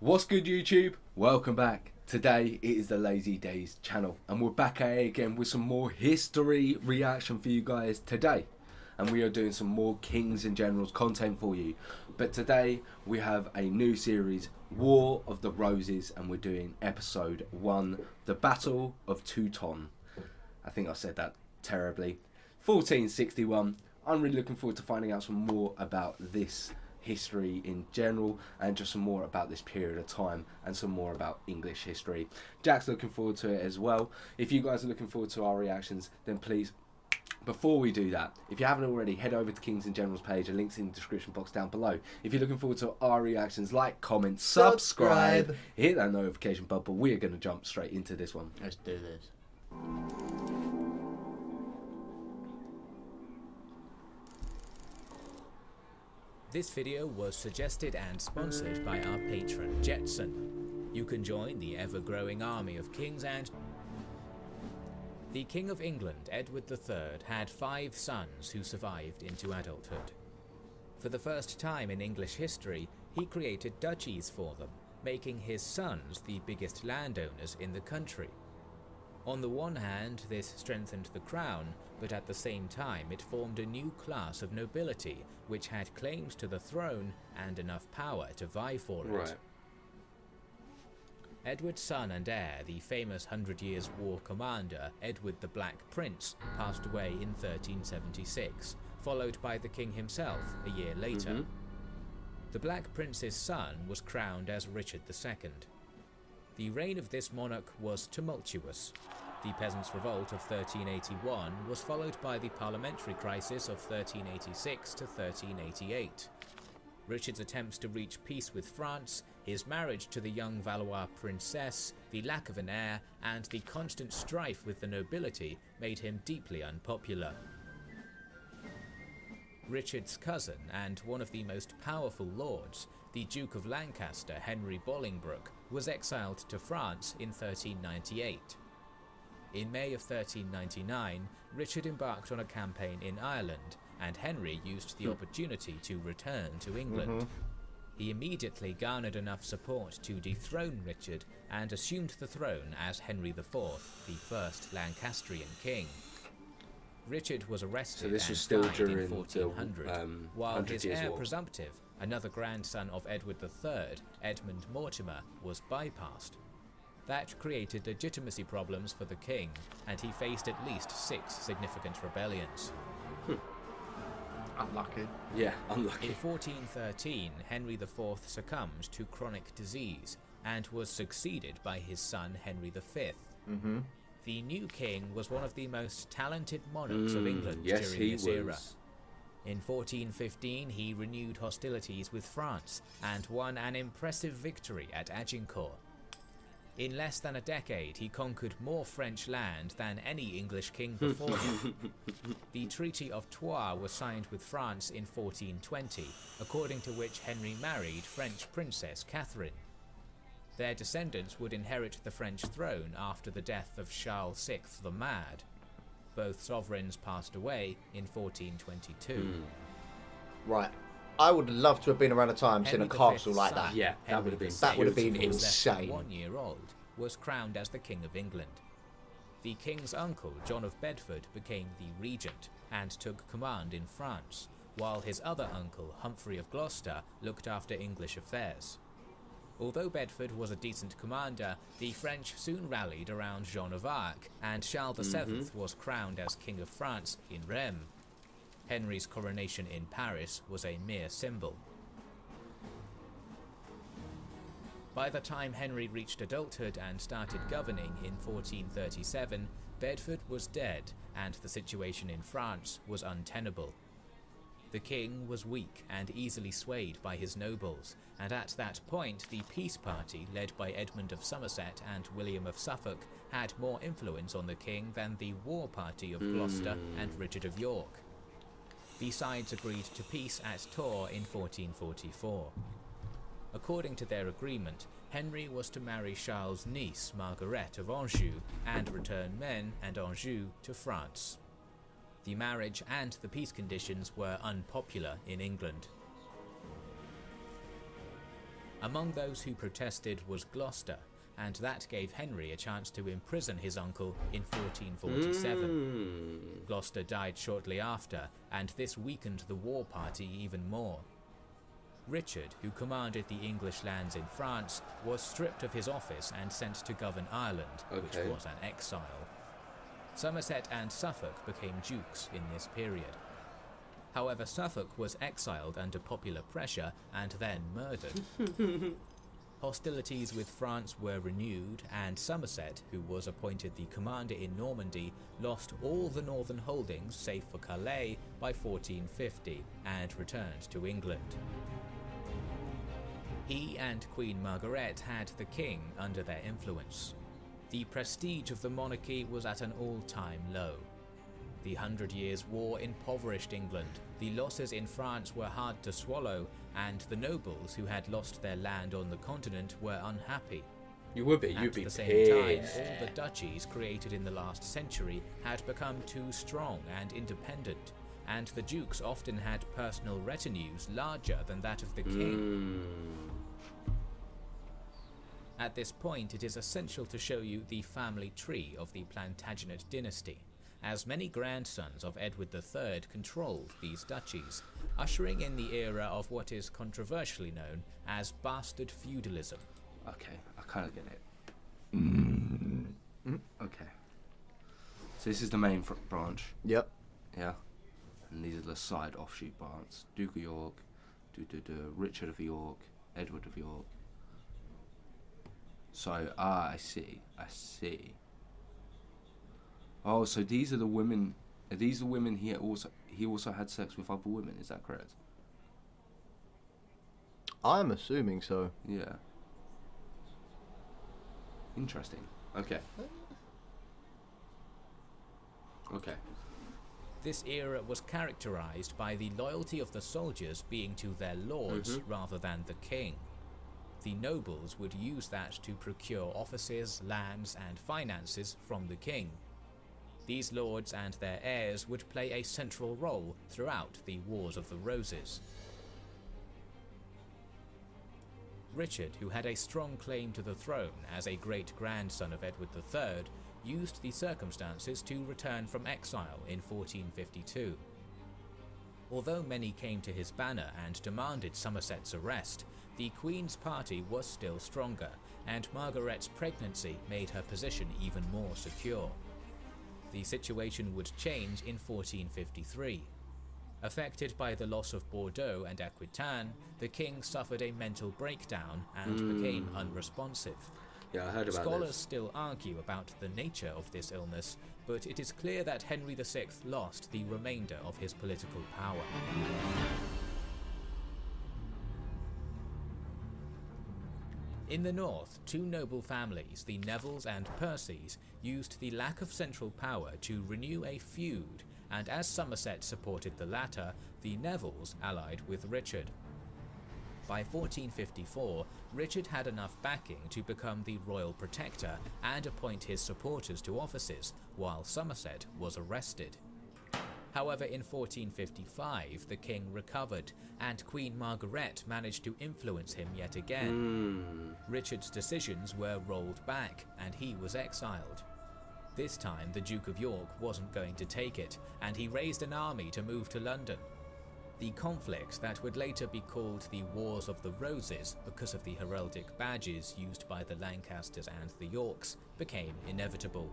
What's good, YouTube? Welcome back. Today it is the LazyDaze Channel and we're back at it again with some more history reaction for you guys today, and we are doing some more Kings and Generals content for you. But today we have a new series, War of the Roses, and we're doing episode 1, the Battle of Towton. I think I said that terribly. 1461. I'm really looking forward to finding out some more about this history in general and just some more about this period of time and some more about English history. Jack's looking forward to it as well. If you guys are looking forward to our reactions, then please, before we do that, if you haven't already, head over to Kings and Generals page. A link's in the description box down below. If you're looking forward to our reactions, like, comment, subscribe, hit that notification bell. But we are going to jump straight into this one. Let's do this. This video was suggested and sponsored by our patron Jetson. You can join the ever-growing army of kings and... The King of England, Edward III, had 5 sons who survived into adulthood. For the first time in English history, he created duchies for them, making his sons the biggest landowners in the country. On the one hand, this strengthened the crown, but at the same time it formed a new class of nobility which had claims to the throne and enough power to vie for it. Right. Edward's son and heir, the famous 100 Years' War commander Edward the Black Prince, passed away in 1376, followed by the king himself a year later. The Black Prince's son was crowned as Richard II. The reign of this monarch was tumultuous. The Peasants' Revolt of 1381 was followed by the parliamentary crisis of 1386 to 1388. Richard's attempts to reach peace with France, his marriage to the young Valois princess, the lack of an heir, and the constant strife with the nobility made him deeply unpopular. Richard's cousin and one of the most powerful lords, the Duke of Lancaster, Henry Bolingbroke, was exiled to France in 1398. In May of 1399, Richard embarked on a campaign in Ireland, and Henry used the opportunity to return to England. He immediately garnered enough support to dethrone Richard and assumed the throne as Henry IV, the first Lancastrian king. Richard was arrested and died in 1400, while his heir presumptive, another grandson of Edward III, Edmund Mortimer, was bypassed. That created legitimacy problems for the king, and he faced at least 6 significant rebellions. Unlucky. Yeah, unlucky. In 1413, Henry IV succumbed to chronic disease and was succeeded by his son Henry V. The new king was one of the most talented monarchs of England during this era. In 1415, he renewed hostilities with France and won an impressive victory at Agincourt. In less than a decade, he conquered more French land than any English king before him. The Treaty of Troyes was signed with France in 1420, according to which Henry married French Princess Catherine. Their descendants would inherit the French throne after the death of Charles VI the Mad. Both sovereigns passed away in 1422. Right. I would love to have been around a time seeing a castle like that. Yeah, that would have been insane. 1-year-old was crowned as the King of England. The king's uncle, John of Bedford, became the regent and took command in France, while his other uncle, Humphrey of Gloucester, looked after English affairs. Although Bedford was a decent commander, the French soon rallied around Joan of Arc, and Charles VII was crowned as King of France in Rheims. Henry's coronation in Paris was a mere symbol. By the time Henry reached adulthood and started governing in 1437, Bedford was dead, and the situation in France was untenable. The king was weak and easily swayed by his nobles, and at that point the peace party, led by Edmund of Somerset and William of Suffolk, had more influence on the king than the war party of Gloucester and Richard of York. The sides agreed to peace at Tours in 1444. According to their agreement, Henry was to marry Charles' niece, Margaret of Anjou, and return Maine and Anjou to France. The marriage and the peace conditions were unpopular in England. Among those who protested was Gloucester, and that gave Henry a chance to imprison his uncle in 1447. Gloucester died shortly after, and this weakened the war party even more. Richard, who commanded the English lands in France, was stripped of his office and sent to govern Ireland, which was an exile. Somerset and Suffolk became dukes in this period. However, Suffolk was exiled under popular pressure and then murdered. Hostilities with France were renewed, and Somerset, who was appointed the commander in Normandy, lost all the northern holdings save for Calais by 1450 and returned to England. He and Queen Margaret had the king under their influence. The prestige of the monarchy was at an all-time low. The 100 Years' War impoverished England, the losses in France were hard to swallow, and the nobles who had lost their land on the continent were unhappy. You would be, you'd At be the pissed. same time, all the duchies created in the last century had become too strong and independent, and the dukes often had personal retinues larger than that of the king. At this point, it is essential to show you the family tree of the Plantagenet dynasty, as many grandsons of Edward III controlled these duchies, ushering in the era of what is controversially known as bastard feudalism. Okay, I kind of get it. Okay. So this is the main branch. Yep. Yeah. And these are the side offshoot branches. Duke of York, Richard of York, Edward of York. So, I see. Oh, so these are the women. Are these the women he also had sex with other women? Is that correct? I'm assuming so. Yeah. Interesting. Okay. Okay. This era was characterized by the loyalty of the soldiers being to their lords rather than the king. The nobles would use that to procure offices, lands, and finances from the king. These lords and their heirs would play a central role throughout the Wars of the Roses. Richard, who had a strong claim to the throne as a great-grandson of Edward III, used the circumstances to return from exile in 1452. Although many came to his banner and demanded Somerset's arrest, the Queen's party was still stronger, and Margaret's pregnancy made her position even more secure. The situation would change in 1453. Affected by the loss of Bordeaux and Aquitaine, the king suffered a mental breakdown and became unresponsive. Yeah, I heard about Scholars this. still argue about the nature of this illness, but it is clear that Henry VI lost the remainder of his political power. In the north, two noble families, the Nevilles and Percys, used the lack of central power to renew a feud, and as Somerset supported the latter, the Nevilles allied with Richard. By 1454, Richard had enough backing to become the royal protector and appoint his supporters to offices, while Somerset was arrested. However, in 1455, the king recovered, and Queen Margaret managed to influence him yet again. Richard's decisions were rolled back, and he was exiled. This time, the Duke of York wasn't going to take it, and he raised an army to move to London. The conflict that would later be called the Wars of the Roses because of the heraldic badges used by the Lancasters and the Yorks became inevitable.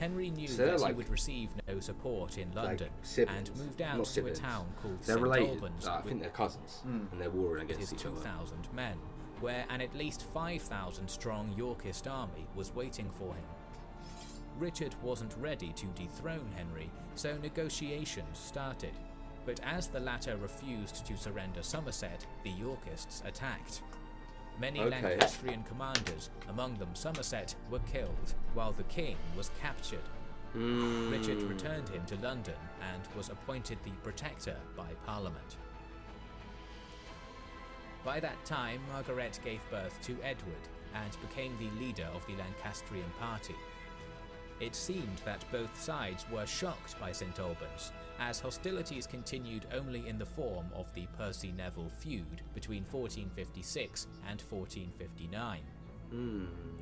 Henry knew that he would receive no support in London and moved out to a town called St. Albans. I think they're cousins, and they're warring against each other. 2,000 men, where an at least 5,000 strong Yorkist army was waiting for him. Richard wasn't ready to dethrone Henry, so negotiations started. But as the latter refused to surrender Somerset, the Yorkists attacked. Many Lancastrian commanders, among them Somerset, were killed, while the king was captured. Richard returned him to London and was appointed the protector by Parliament. By that time, Margaret gave birth to Edward and became the leader of the Lancastrian party. It seemed that both sides were shocked by St Albans, as hostilities continued only in the form of the Percy Neville feud between 1456 and 1459.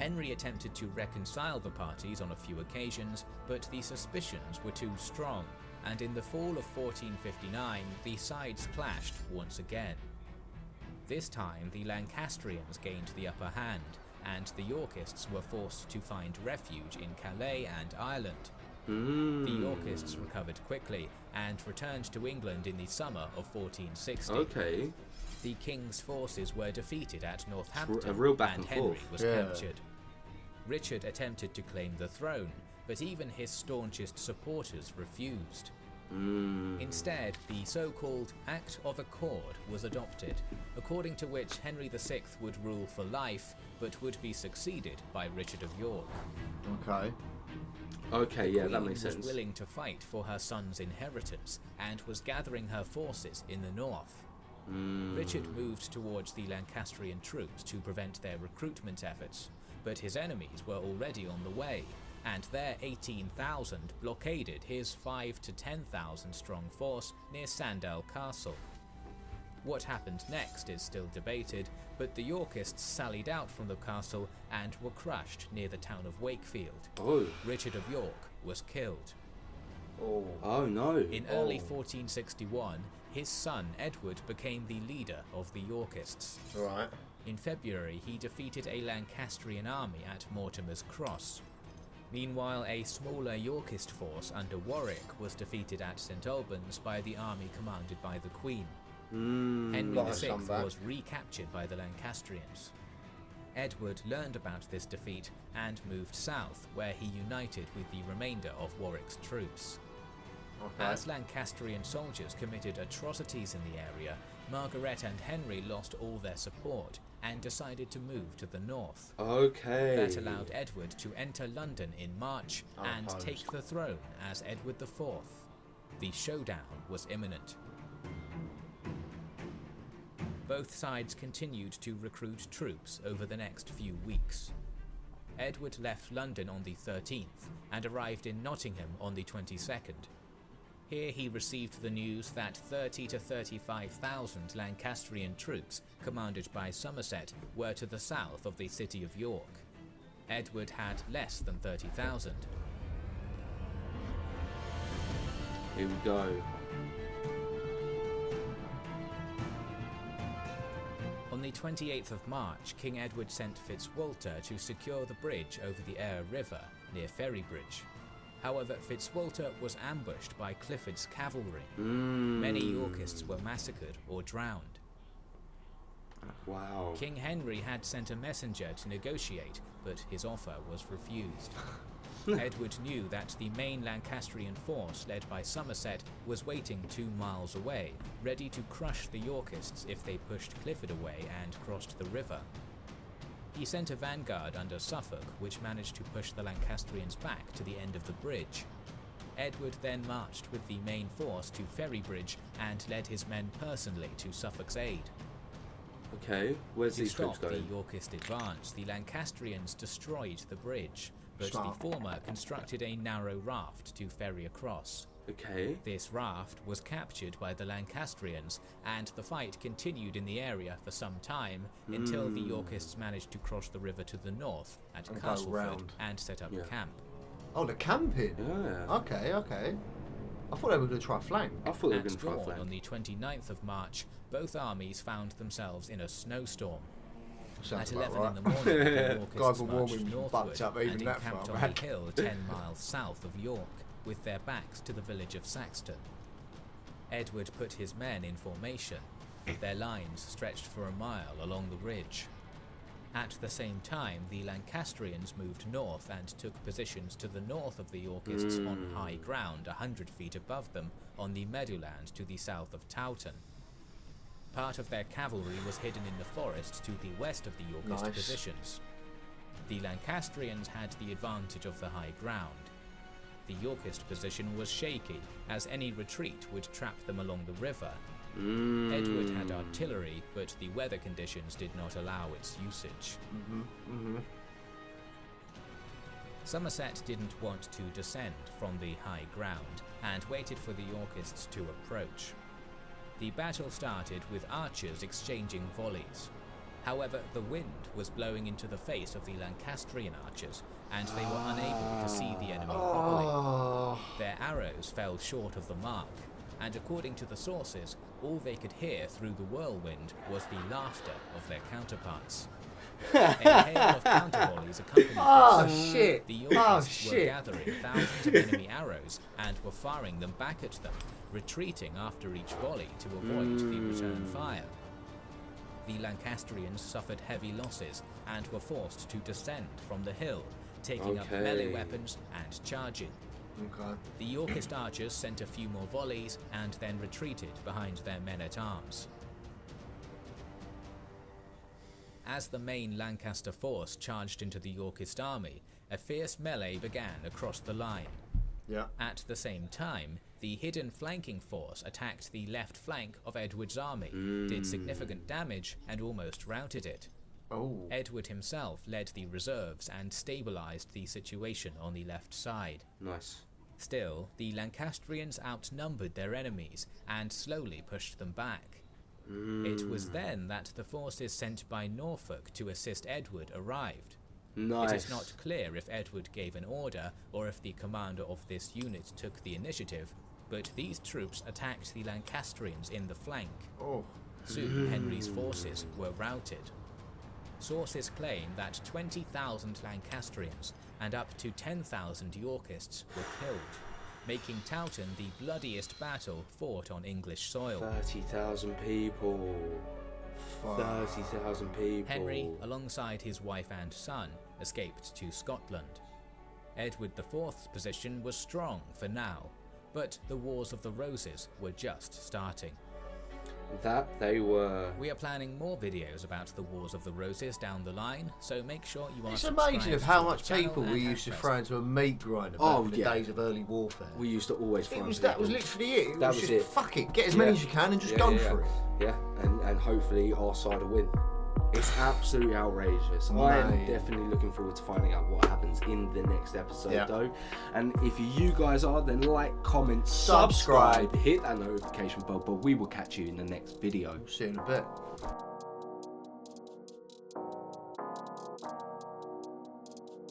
Henry attempted to reconcile the parties on a few occasions, but the suspicions were too strong, and in the fall of 1459 the sides clashed once again. This time the Lancastrians gained the upper hand, and the Yorkists were forced to find refuge in Calais and Ireland. The Yorkists recovered quickly and returned to England in the summer of 1460. Okay. The king's forces were defeated at Northampton, A real back and and Henry forth. was captured. Richard attempted to claim the throne, but even his staunchest supporters refused. Instead, the so-called Act of Accord was adopted, according to which Henry VI would rule for life, but would be succeeded by Richard of York. Okay. Okay, yeah, that makes The Queen sense. was willing to fight for her son's inheritance, and was gathering her forces in the north. Richard moved towards the Lancastrian troops to prevent their recruitment efforts, but his enemies were already on the way, and their 18,000 blockaded his 5,000 to 10,000 strong force near Sandal Castle. What happened next is still debated, but the Yorkists sallied out from the castle and were crushed near the town of Wakefield. Oh. Richard of York was killed. Oh no. In early 1461, his son Edward became the leader of the Yorkists. Right. In February, he defeated a Lancastrian army at Mortimer's Cross. Meanwhile, a smaller Yorkist force under Warwick was defeated at St Albans by the army commanded by the Queen. Henry Nice VI comeback. was recaptured by the Lancastrians. Edward learned about this defeat and moved south, where he united with the remainder of Warwick's troops. Okay. As Lancastrian soldiers committed atrocities in the area, Margaret and Henry lost all their support and decided to move to the north. Okay. That allowed Edward to enter London in March and Unopposed. take the throne as Edward IV. The showdown was imminent. Both sides continued to recruit troops over the next few weeks. Edward left London on the 13th and arrived in Nottingham on the 22nd. Here he received the news that 30,000 to 35,000 Lancastrian troops, commanded by Somerset, were to the south of the city of York. Edward had less than 30,000. Here we go. On the 28th of March, King Edward sent Fitzwalter to secure the bridge over the Aire River near Ferrybridge. However, Fitzwalter was ambushed by Clifford's cavalry. Many Yorkists were massacred or drowned. Wow. King Henry had sent a messenger to negotiate, but his offer was refused. Edward knew that the main Lancastrian force led by Somerset was waiting 2 miles away, ready to crush the Yorkists if they pushed Clifford away and crossed the river. He sent a vanguard under Suffolk, which managed to push the Lancastrians back to the end of the bridge. Edward then marched with the main force to Ferrybridge and led his men personally to Suffolk's aid. Okay, where's To these troops stop the going? Yorkist advance, the Lancastrians destroyed the bridge, but Smart. the former constructed a narrow raft to ferry across. Okay. This raft was captured by the Lancastrians, and the fight continued in the area for some time until the Yorkists managed to cross the river to the north at And go Castleford round. and set up Yeah. camp. Oh, the camping. Yeah. Okay, okay. I thought they were going to try flank. I thought they were At going to try dawn flank. on the 29th of March, both armies found themselves in a snowstorm. Sounds At about 11 right. in the morning, the Guys Yorkists were marched warming northward butts up even and that encamped far on back. a hill 10 miles south of York, with their backs to the village of Saxton. Edward put his men in formation. Their lines stretched for a mile along the ridge. At the same time, the Lancastrians moved north and took positions to the north of the Yorkists on high ground 100 feet above them on the meadowland to the south of Towton. Part of their cavalry was hidden in the forest to the west of the Yorkist Nice. positions. The Lancastrians had the advantage of the high ground. The Yorkist position was shaky, as any retreat would trap them along the river. Edward had artillery, but the weather conditions did not allow its usage. Somerset didn't want to descend from the high ground and waited for the Yorkists to approach. The battle started with archers exchanging volleys. However, the wind was blowing into the face of the Lancastrian archers, and they were unable to see the enemy properly. Their arrows fell short of the mark, and according to the sources, all they could hear through the whirlwind was the laughter of their counterparts. A hail of counter-volleys accompanied this. The Yorkists were gathering thousands of enemy arrows and were firing them back at them, retreating after each volley to avoid the return fire. The Lancastrians suffered heavy losses and were forced to descend from the hill, taking up melee weapons and charging. The Yorkist archers sent a few more volleys and then retreated behind their men-at-arms. As the main Lancaster force charged into the Yorkist army, a fierce melee began across the line. At the same time, the hidden flanking force attacked the left flank of Edward's army, did significant damage, and almost routed it. Edward himself led the reserves and stabilized the situation on the left side. Nice. Still, the Lancastrians outnumbered their enemies and slowly pushed them back. It was then that the forces sent by Norfolk to assist Edward arrived. Nice. It is not clear if Edward gave an order or if the commander of this unit took the initiative, but these troops attacked the Lancastrians in the flank. Soon Henry's forces were routed. Sources claim that 20,000 Lancastrians and up to 10,000 Yorkists were killed, making Towton the bloodiest battle fought on English soil. 30,000 people. 30,000 people. Henry, alongside his wife and son, escaped to Scotland. Edward IV's position was strong for now, but the Wars of the Roses were just starting. That they were. We are planning more videos about the Wars of the Roses down the line, so make sure you are It's subscribed amazing of to how the much channel people we and used to press throw into a meat grinder back in the days of early warfare. We used to always throw. That was literally it. That was just it. Fuck it, get as many as you can and just go for it. Yeah, and hopefully our side will win. It's absolutely outrageous. I am definitely looking forward to finding out what happens in the next episode though. And if you guys are, then like, comment, subscribe, hit that notification bell, but we will catch you in the next video. See you in a bit.